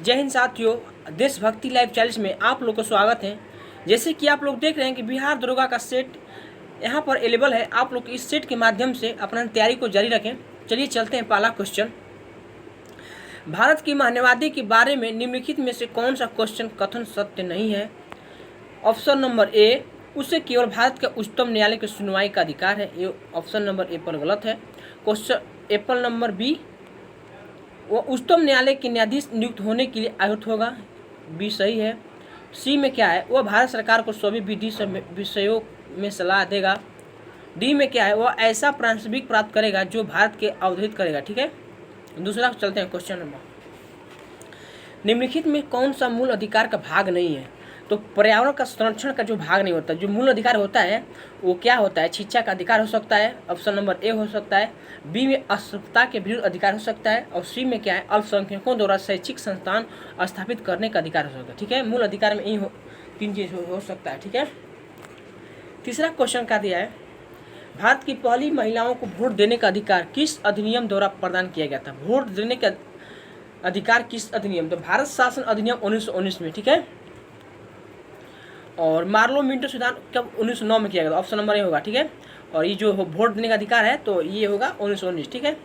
जय हिंद साथियों, देशभक्ति लाइव 40 में आप लोग का स्वागत है। जैसे कि आप लोग देख रहे हैं कि बिहार दरोगा का सेट यहाँ पर अवेलेबल है। आप लोग इस सेट के माध्यम से अपना तैयारी को जारी रखें। चलिए चलते हैं पहला क्वेश्चन। भारत की मानवादी के बारे में निम्नलिखित में से कौन सा क्वेश्चन कथन सत्य नहीं है? ऑप्शन नंबर ए, उसे केवल भारत के उच्चतम न्यायालय की सुनवाई का अधिकार है। ये ऑप्शन नंबर ए पर गलत है। क्वेश्चन एप्पल नंबर बी, वो उच्चतम न्यायालय के न्यायाधीश नियुक्त होने के लिए आयुक्त होगा। बी सही है। सी में क्या है? वह भारत सरकार को सभी विधि विषयों में सलाह देगा। डी में क्या है? वह ऐसा प्रासंगिक प्राप्त करेगा जो भारत के अवधेत करेगा। ठीक है, दूसरा चलते हैं क्वेश्चन नंबर। निम्नलिखित में कौन सा मूल अधिकार का भाग नहीं है? तो पर्यावरण का संरक्षण का जो भाग नहीं होता, जो मूल अधिकार होता है वो क्या होता है? शिक्षा का अधिकार हो सकता है, ऑप्शन नंबर ए हो सकता है। बी में अस्पृश्यता के विरुद्ध अधिकार हो सकता है, और सी में क्या है? अल्पसंख्यकों द्वारा शैक्षिक संस्थान स्थापित करने का अधिकार हो सकता है। ठीक है, मूल अधिकार में यही तीन चीज हो सकता है। ठीक है, तीसरा क्वेश्चन क्या दिया है? भारत की पहली महिलाओं को वोट देने का अधिकार किस अधिनियम द्वारा प्रदान किया गया था? वोट देने का अधिकार किस अधिनियम? तो भारत शासन अधिनियम 1919 में। ठीक है, और मार्लो मिंटो संविधान कब 1909 में किया गया? ऑप्शन नंबर ए होगा। ठीक है, और ये जो वोट देने का अधिकार है तो ये होगा 1919। ठीक है,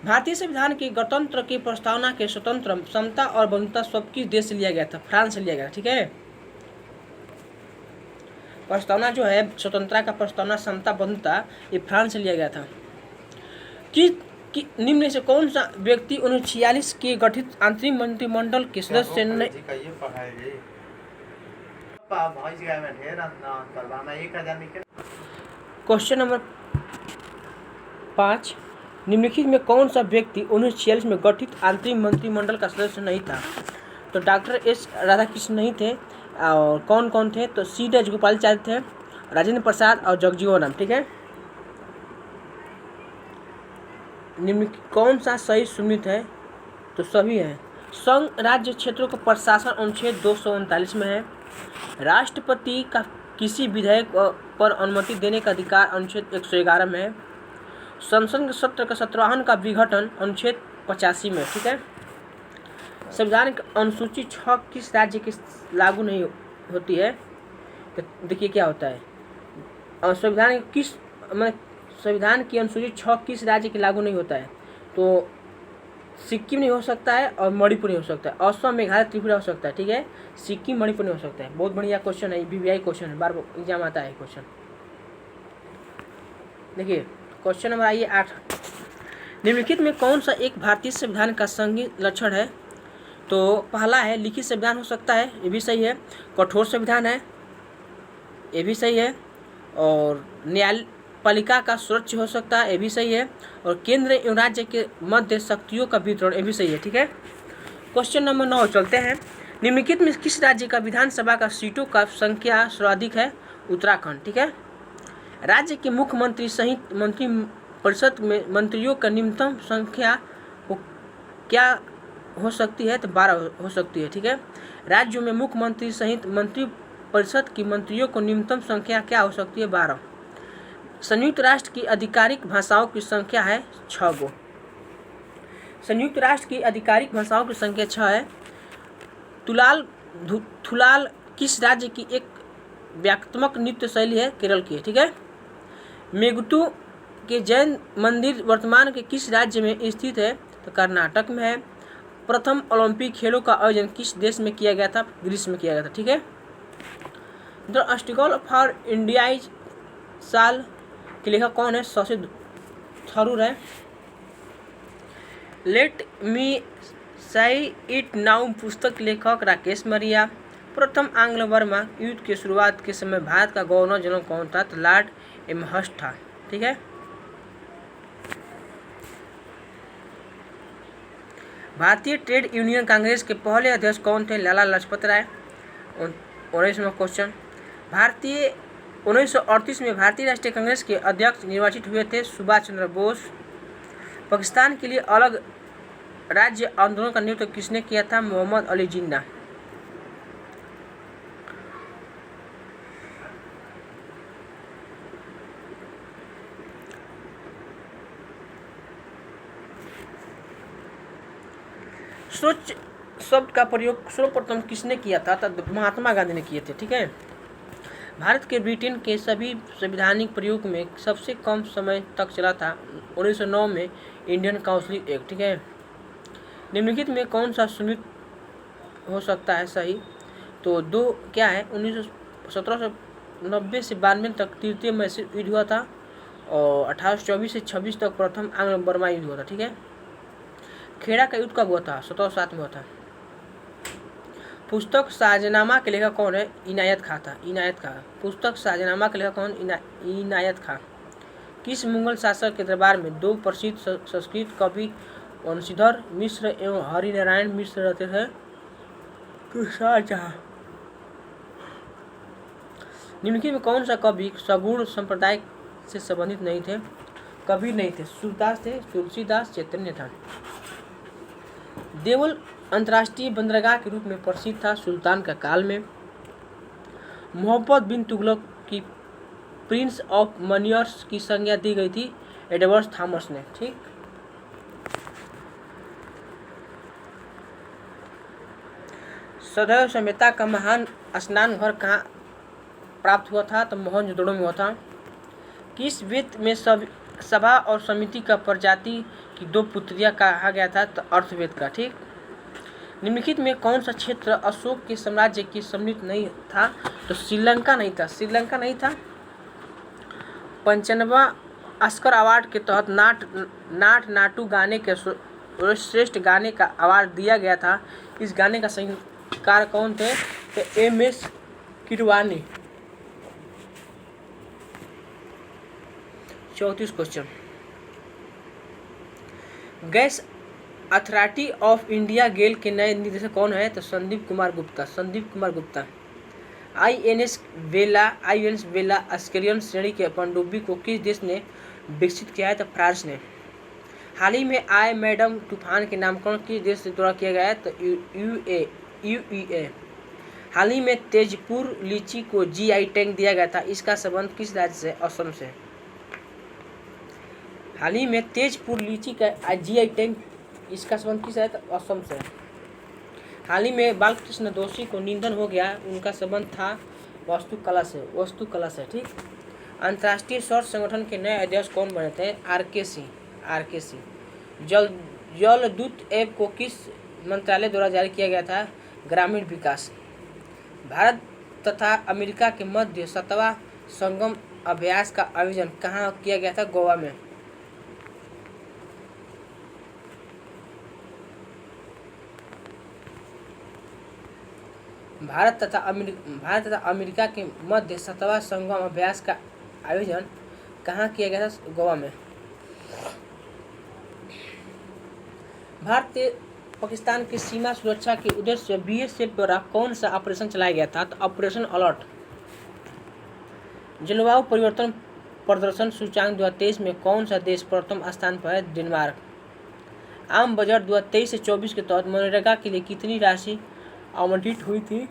भारतीय संविधान के गणतंत्र की प्रस्तावना के स्वतंत्र, समता और बंधुता सब किस देश से लिया गया था? फ्रांस से लिया गया। ठीक है, प्रस्तावना जो है स्वतंत्रता का प्रस्तावना, समता, बंधुता, ये फ्रांस से लिया गया था। कि निम्न में से कौन सा व्यक्ति 1946 के गठित आंतरिक मंत्रिमंडल के सदस्य ने? क्वेश्चन नंबर 5, निम्नलिखित में कौन सा व्यक्ति 1946 में गठित आंतरिक मंत्रिमंडल का सदस्य नहीं था? तो डॉक्टर एस राधाकृष्णन नहीं थे। और कौन कौन थे? तो सी राजगोपालाचारी थे, राजेंद्र प्रसाद और जगजीवन राम। ठीक है, निम्नलिखित कौन सा सही सुमित है? तो सभी है। संघ राज्य क्षेत्रों का प्रशासन अनुच्छेद 239 में है। राष्ट्रपति का किसी विधेयक पर अनुमति देने का अधिकार अनुच्छेद 111 में है। संसद के सत्र का 17वां का विघटन अनुच्छेद 85 में। ठीक है, संविधान की अनुसूची 6 किस राज्य की लागू नहीं होती है? तो देखिए क्या होता है, और संविधान की अनुसूची 6 किस राज्य की लागू नहीं होता है? तो सिक्किम नहीं हो सकता है, और मणिपुर नहीं हो सकता है। असम, मेघालय, त्रिपुरा हो सकता है। ठीक है, सिक्किम, मणिपुर नहीं हो सकता है। बहुत बढ़िया क्वेश्चन है, BBI क्वेश्चन है, बार बार एग्जाम आता है क्वेश्चन। देखिए क्वेश्चन नंबर आइए 8, निम्नलिखित में कौन सा एक भारतीय संविधान का संघीय लक्षण है? तो पहला है लिखित संविधान हो सकता है, ये भी सही है। कठोर संविधान है, ये भी सही है। और न्यायपालिका का सुरक्षा हो सकता है, ये भी सही है। और केंद्र एवं राज्य के मध्य शक्तियों का वितरण, ये भी सही है। ठीक है, क्वेश्चन नंबर 9 चलते हैं। निम्नलिखित में किस राज्य का विधानसभा का सीटों का संख्या सर्वाधिक है? उत्तराखंड। ठीक है, राज्य के मुख्यमंत्री सहित मंत्री परिषद में मंत्रियों का न्यूनतम संख्या क्या हो सकती है? तो 12 हो सकती है। ठीक है, राज्यों में मुख्यमंत्री सहित मंत्री परिषद की मंत्रियों को न्यूनतम संख्या क्या हो सकती है? 12। संयुक्त राष्ट्र की आधिकारिक भाषाओं की संख्या है 6 गो। संयुक्त राष्ट्र की आधिकारिक भाषाओं की संख्या 6 है। थुलाल किस राज्य की एक व्याख्यात्मक नृत्य शैली है? केरल की। ठीक है, मेघुतु के जैन मंदिर वर्तमान के किस राज्य में स्थित है? तो कर्नाटक में है। प्रथम ओलंपिक खेलों का आयोजन किस देश में किया गया था? ग्रीस में किया गया था। ठीक है, द स्ट्रगल फॉर इंडियाज साल के लेखक कौन है? शशि थरूर है। लेट मी से इट नाउ पुस्तक लेखक राकेश मरिया। प्रथम आंग्ल बर्मा युद्ध की शुरुआत के समय भारत का गवर्नर जनरल कौन था? तो लॉर्ड एमहर्स्ट था। ठीक है, भारतीय ट्रेड यूनियन कांग्रेस के पहले अध्यक्ष कौन थे? लाला लाजपत राय। 19वां क्वेश्चन, 1938 में भारतीय राष्ट्रीय कांग्रेस के अध्यक्ष निर्वाचित हुए थे? सुभाष चंद्र बोस। पाकिस्तान के लिए अलग राज्य आंदोलन का नेतृत्व किसने किया था? मोहम्मद अली जिन्ना। शब्द का प्रयोग सर्वप्रथम किसने किया था? तो महात्मा गांधी ने किए थे। ठीक है। भारत के ब्रिटेन के सभी संवैधानिक प्रयोग में सबसे कम समय तक चला था 1909 में इंडियन काउंसिल एक्ट। ठीक है। निम्नलिखित में कौन सा सुनिश्चित हो सकता है सही? तो दो क्या है, 1790 से 92 तक तृतीय मैसूर युद्ध हुआ था और 1824 से 26 तक प्रथम आंग्ल बर्मा युद्ध हुआ था। ठीक है। खेड़ा का युद्ध कब हुआ था? 1707 में हुआ था। पुस्तक साजनामा के लेखक कौन है? इनायत खां था। इनायत खां। पुस्तक साजनामा के लेखक कौन? इनायत खां। किस मुगल शासक के दरबार में दो प्रसिद्ध संस्कृत कवि वंशीधर मिश्र एवं हरिनारायण मिश्र रहते थे? तो शाहजहां। निम्नलिखित में कौन सा कवि सगुण संप्रदाय से संबंधित नहीं थे? कवि नहीं थे। सूरदास थे, तुलसीदास, चैतन्य था। देवल अंतर्राष्ट्रीय बंदरगाह के रूप में प्रसिद्ध था सुल्तान का काल में। मोहम्मद बिन तुगलक की प्रिंस ऑफ मनियर्स की संज्ञा दी गई थी एडवर्ड थॉमस ने। ठीक। सदैव सभ्यता का महान स्नान घर कहाँ प्राप्त हुआ था? तो मोहनजोदड़ो में हुआ था। किस वेद में सभा और समिति का प्रजाति की दो पुत्रियां कहा गया था? तो अर्थवेद का। ठीक। निम्नलिखित में कौन सा क्षेत्र अशोक के साम्राज्य की सम्मिलित नहीं था? तो श्रीलंका नहीं था। श्रीलंका नहीं था। 95वां ऑस्कर अवार्ड के तहत नाट नाटू गाने के श्रेष्ठ गाने का अवार्ड दिया गया था। इस गाने का संगीतकार कौन थे? तो MS Keeravani. 34 question. Gas Authority of India GAIL के नए निदेशक कौन है? तो संदीप कुमार गुप्ता। संदीप कुमार गुप्ता। INS वेला अस्केरियन श्रेणी के पनडुब्बी को किस देश ने विकसित किया है? तो फ्रांस ने। हाल ही में आए मैडम तूफान के नामकरण किस देश द्वारा किया गया है? तो UAE। हाल ही में तेजपुर लीची को GI टैग दिया गया था। इसका संबंध किस राज्य से? असम से। हाल ही में तेजपुर लीची का GI टैग, इसका संबंध किस राज्य? तो असम से। हाल ही में बालकृष्ण दोषी को निधन हो गया, उनका संबंध था वास्तुकला से। वास्तुकला से। ठीक। अंतर्राष्ट्रीय सौर संगठन के नए अध्यक्ष कौन बने थे? RKC। जलदूत ऐप को किस मंत्रालय द्वारा जारी किया गया था? ग्रामीण विकास। भारत तथा अमेरिका के मध्य 7वां संगम अभ्यास का आयोजन कहाँ किया गया था? गोवा में। भारत तथा अमेरिका के मध्य 7वां संगम अभ्यास का आयोजन कहाँ किया गया था? गोवा में। भारत पाकिस्तान की सीमा सुरक्षा के उद्देश्य से BSF द्वारा कौन सा ऑपरेशन चलाया गया था? तो ऑपरेशन अलर्ट। जलवायु परिवर्तन प्रदर्शन सूचकांक 2023 में कौन सा देश प्रथम स्थान पर है? डेनमार्क। आम बजट 2023 से 24 के तहत मनरेगा के लिए कितनी राशि आवंटित हुई थी?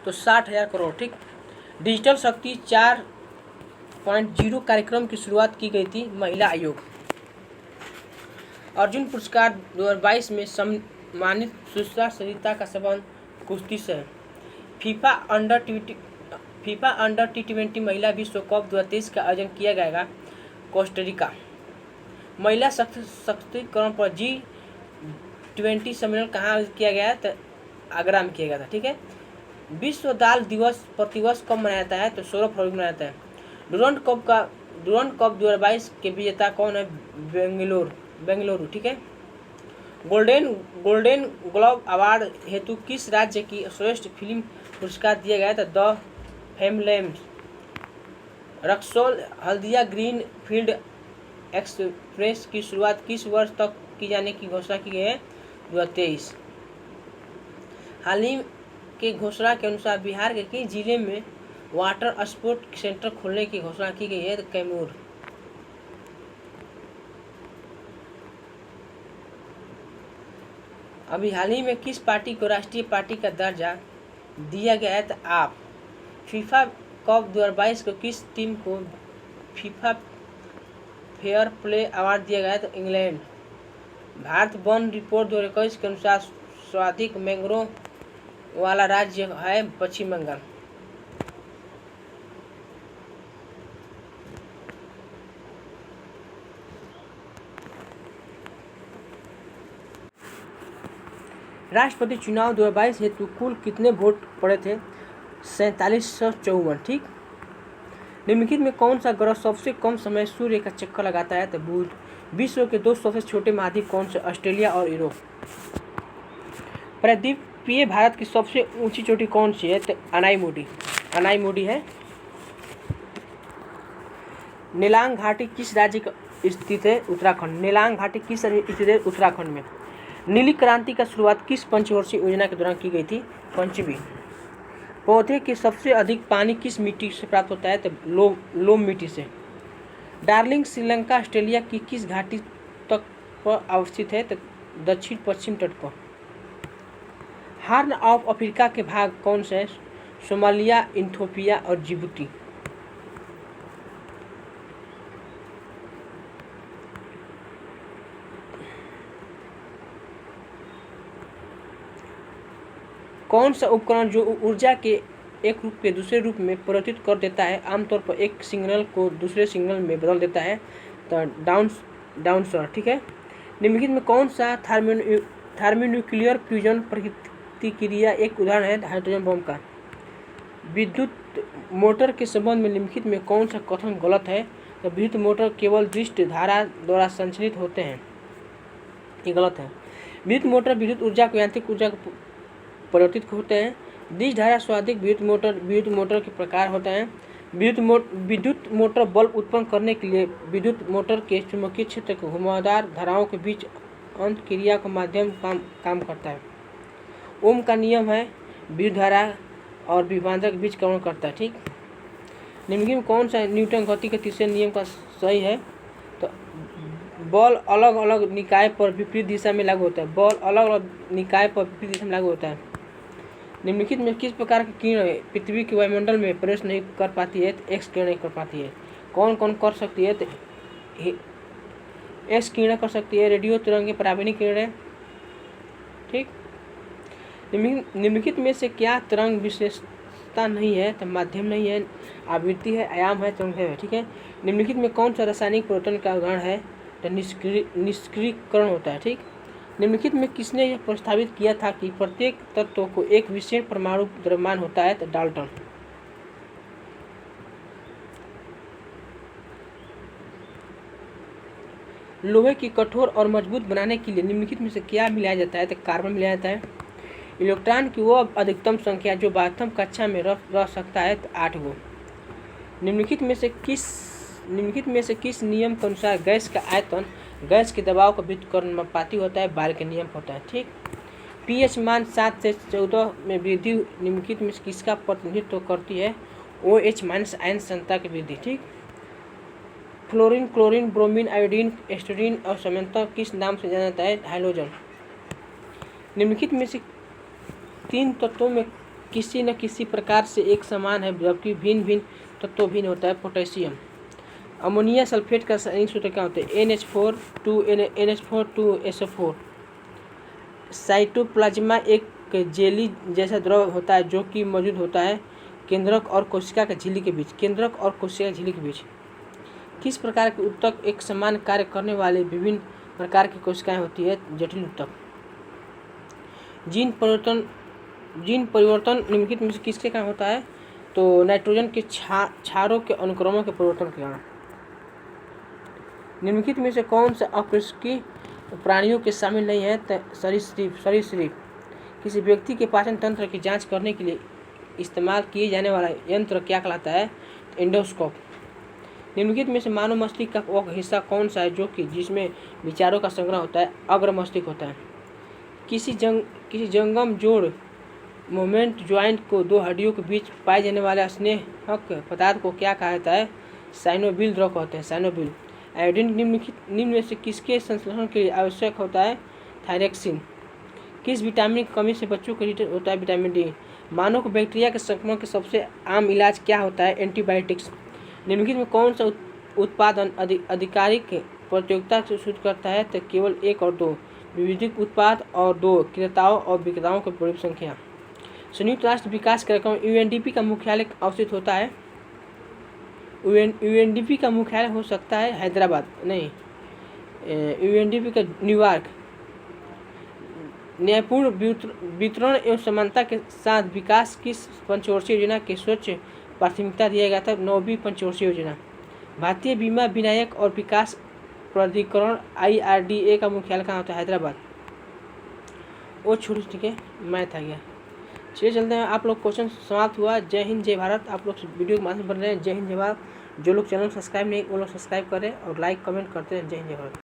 तो 60,000 करोड़। ठीक। डिजिटल शक्ति 4.0 कार्यक्रम की शुरुआत की गई थी महिला आयोग। अर्जुन पुरस्कार 2022 में सम्मानित सुश्रा सरिता का संबंध कुश्ती से है। फीफा अंडर T20 महिला विश्व कप 2023 का आयोजन किया जाएगा कोस्टारिका। महिला सशक्तिकरण पर G20 सम्मेलन कहाँ किया गया है? तो आगरा में किया गया था। ठीक है। विश्व दाल दिवस प्रतिवर्ष कब मनाया जाता है? तो 16 फरवरी को मनाया जाता है। डुरंड कप 2022 के विजेता कौन है? बेंगलुरु। ठीक है। गोल्डन ग्लोब अवार्ड हेतु किस राज्य की श्रेष्ठ फिल्म पुरस्कार दिया गया था? The Fabelmans. Raxaul Haldia green field express की शुरुआत किस वर्ष तक की जाने की घोषणा की गई है? 2023। हाल ही के घोषणा के अनुसार बिहार के किस जिले में वाटर स्पोर्ट सेंटर खोलने की घोषणा की गई है? तो कैमूर। अभी हाल ही में किस पार्टी को राष्ट्रीय पार्टी का दर्जा दिया गया है? तो आप। फीफा कप 2022 को किस टीम को फेयर प्ले अवार्ड दिया गया है? तो इंग्लैंड। भारत वन रिपोर्ट 2021 के अनुसार सर्वाधिक मैंग्रोव वाला राज्य है पश्चिम बंगाल। राष्ट्रपति चुनाव 2022 हेतु कुल कितने वोट पड़े थे? 4754। ठीक। निम्नलिखित में कौन सा ग्रह सबसे कम समय सूर्य का चक्कर लगाता है? तो बुध। विश्व के दो सबसे छोटे महाद्वीप कौन से? ऑस्ट्रेलिया और यूरोप। प्रद्वीपीय भारत की सबसे ऊंची चोटी कौन सी है? तो अनाईमुडी है। नेलांग घाटी किस राज्य का स्थित है? उत्तराखंड। नेलांग घाटी किस राज्य स्थित है? उत्तराखंड में। नीली क्रांति का शुरुआत किस पंचवर्षीय योजना के दौरान की गई थी? पंचवीं। पौधे के सबसे अधिक पानी किस मिट्टी से प्राप्त होता है? तो लोम मिट्टी से। डार्लिंग श्रीलंका ऑस्ट्रेलिया की किस घाटी तक पर अवस्थित है? तो दक्षिण पश्चिम तट पर। हार्न ऑफ अफ्रीका के भाग कौन से हैं? सोमालिया, इथियोपिया और जिबूती। कौन सा उपकरण जो ऊर्जा के एक रूप के दूसरे रूप में परिवर्तित कर देता है, आमतौर पर एक सिग्नल को दूसरे सिग्नल में बदल देता है? तो डाउनसर। ठीक है। निम्नलिखित में कौन सा थर्मोन्यूक्लियर फ्यूजन प्रतिक्रिया एक उदाहरण है हाइड्रोजन बम का? विद्युत मोटर के संबंध में निम्नलिखित में कौन सा कथन गलत है? तो विद्युत मोटर केवल दृष्ट धारा द्वारा संचालित होते हैं, ये गलत है। विद्युत मोटर विद्युत ऊर्जा को यांत्रिक ऊर्जा को परिवर्तित होते हैं। दृष्ट धारा स्वाधिक विद्युत मोटर के प्रकार होते हैं। विद्युत मोटर बल्ब उत्पन्न करने के लिए विद्युत मोटर के चुंबकीय क्षेत्र के घुमावदार धाराओं के बीच अंत क्रिया का माध्यम काम करता है। ओम का नियम है विद्युत धारा और विभवांतर के बीच कर्ण करता है। ठीक। निम्नलिखित में कौन सा न्यूटन गति के तीसरे नियम का सही है? तो बल अलग अलग निकाय पर विपरीत दिशा में लागू होता है। बल अलग अलग निकाय पर विपरीत दिशा में लागू होता है। निम्नलिखित में किस प्रकार की किरण पृथ्वी के वायुमंडल में प्रवेश नहीं कर पाती है? तो एक्स किरणें कर पाती है। कौन कौन कर सकती है? तो एक्स किरणें कर सकती है, रेडियो तरंगें, पराबैंगनी किरणें। ठीक। निम्नलिखित में से क्या तरंग विशेषता नहीं है? तो माध्यम नहीं है, आवृत्ति है, आयाम है, तरंग है। ठीक है। निम्नलिखित में कौन सा रासायनिक परिवर्तन का उदाहरण है? तो निष्क्रियकरण होता है। ठीक। निम्नलिखित में किसने यह प्रस्तावित किया था कि प्रत्येक तत्व को एक विशेष परमाणु द्रव्यमान होता है? तो डाल्टन। लोहे की कठोर और मजबूत बनाने के लिए निम्नलिखित में से क्या मिलाया जाता है? तो कार्बन मिलाया जाता है। इलेक्ट्रॉन की वो अधिकतम संख्या जो 12वीं कक्षा में रह सकता है? तो 8 गो। निम्नलिखित में से किस नियम के अनुसार गैस का आयतन गैस के दबाव का व्युत्क्रमानुपाती होता है? बायल के नियम होता है। ठीक। pH मान 7 से 14 में वृद्धि निम्नलिखित में किसका प्रतिनिधित्व करती है? OH- आयन सांद्रता की वृद्धि। ठीक। फ्लोरीन, क्लोरीन, ब्रोमीन, आयोडीन, एस्टोडीन और सामान्यतः किस नाम से जाना जाता है? हाइड्रोजन। निम्नलिखित में से 3 तत्वों में किसी न किसी प्रकार से एक समान है जबकि भिन्न भिन्न तत्व भिन्न होता है? पोटेशियम। अमोनिया सल्फेट का रासायनिक सूत्र क्या होता है? NH4 2SO4। साइटोप्लाज्मा एक जेली जैसा द्रव होता है जो कि मौजूद होता है केंद्रक और कोशिका के झिल्ली के बीच। केंद्रक और कोशिका के झिल्ली के बीच किस प्रकार के ऊतक एक समान कार्य करने वाले विभिन्न प्रकार की कोशिकाएं होती है? जटिल ऊतक। जीन परिवर्तन निम्नलिखित में से किसके कारण होता है? तो नाइट्रोजन के क्षारों के अनुक्रमण के परिवर्तन के कारण। निम्नलिखित में से कौन सा अपुष्की प्राणियों के शामिल नहीं है? सरीसृप। किसी व्यक्ति के पाचन तंत्र की जांच करने के लिए इस्तेमाल किए जाने वाला यंत्र क्या कहलाता है? एंडोस्कोप। निम्नलिखित में से मानव मस्तिष्क का वह हिस्सा कौन सा है जो कि जिसमें विचारों का संग्रह होता है? अग्र मस्तिष्क होता है। किसी जंगम जोड़ मोमेंट ज्वाइंट को दो हड्डियों के बीच पाए जाने वाले स्नेहक पदार्थ को क्या कहा जाता है? साइनोबिल द्रव कहते हैं। साइनोबिल। आयोडीन निम्न में से किसके संश्लेषण के लिए आवश्यक होता है? थायरक्सिन। किस विटामिन की कमी से बच्चों को इरिटेट होता है? Vitamin D. मानव को बैक्टीरिया के संक्रमण के सबसे आम इलाज क्या होता है? एंटीबायोटिक्स। निम्नलिखित में कौन सा उत्पादन आधिकारिक प्रतियोगिता से शुरू करता है तो केवल 1 और 2 विविधिक उत्पाद और 2 क्रेताओं और विक्रेताओं की बड़ी संख्या। संयुक्त राष्ट्र विकास कार्यक्रम यूएनडीपी का मुख्यालय अवस्थित होता है। यूएनडीपी का मुख्यालय हो सकता है हैदराबाद, नहीं, यूएनडीपी का न्यूयॉर्क। न्यायपूर्ण वितरण एवं समानता के साथ विकास की पंचवर्षीय योजना की स्वच्छ प्राथमिकता दिया गया था। 9वीं पंचवर्षीय योजना। भारतीय बीमा विनियामक और विकास प्राधिकरण IRDA का मुख्यालय कहाँ होता है? हैदराबाद। वो छोटी, ठीक है, मैथ आ गया। चलिए चलते हैं, आप लोग क्वेश्चन समाप्त हुआ। जय हिंद जय भारत। आप लोग वीडियो के माध्यम बन रहे हैं। जय हिंद जय भारत। जो लोग चैनल सब्सक्राइब नहीं वो लोग सब्सक्राइब करें और लाइक कमेंट करते हैं। जय हिंद जय भारत।